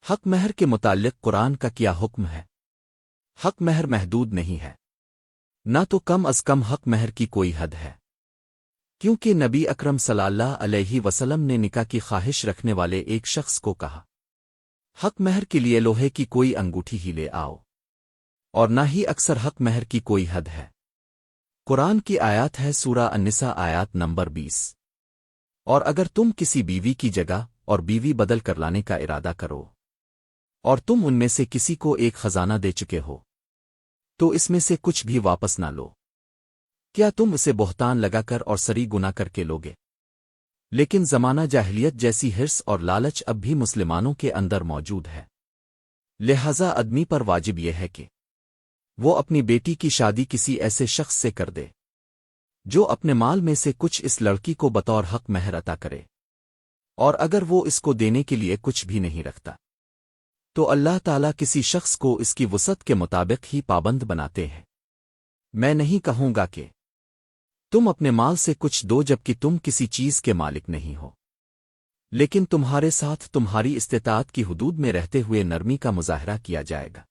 حق مہر کے متعلق قرآن کا کیا حکم ہے؟ حق مہر محدود نہیں ہے، نہ تو کم از کم حق مہر کی کوئی حد ہے، کیونکہ نبی اکرم صلی اللہ علیہ وسلم نے نکاح کی خواہش رکھنے والے ایک شخص کو کہا، حق مہر کے لیے لوہے کی کوئی انگوٹھی ہی لے آؤ، اور نہ ہی اکثر حق مہر کی کوئی حد ہے۔ قرآن کی آیات ہے سورہ النساء آیات نمبر 20۔ اور اگر تم کسی بیوی کی جگہ اور بیوی بدل کر لانے کا ارادہ کرو، اور تم ان میں سے کسی کو ایک خزانہ دے چکے ہو، تو اس میں سے کچھ بھی واپس نہ لو، کیا تم اسے بہتان لگا کر اور سری گناہ کر کے لوگے؟ لیکن زمانہ جاہلیت جیسی حرص اور لالچ اب بھی مسلمانوں کے اندر موجود ہے، لہذا آدمی پر واجب یہ ہے کہ وہ اپنی بیٹی کی شادی کسی ایسے شخص سے کر دے جو اپنے مال میں سے کچھ اس لڑکی کو بطور حق مہر عطا کرے، اور اگر وہ اس کو دینے کے لیے کچھ بھی نہیں رکھتا تو اللہ تعالیٰ کسی شخص کو اس کی وسعت کے مطابق ہی پابند بناتے ہیں۔ میں نہیں کہوں گا کہ تم اپنے مال سے کچھ دو جبکہ تم کسی چیز کے مالک نہیں ہو، لیکن تمہارے ساتھ تمہاری استطاعت کی حدود میں رہتے ہوئے نرمی کا مظاہرہ کیا جائے گا۔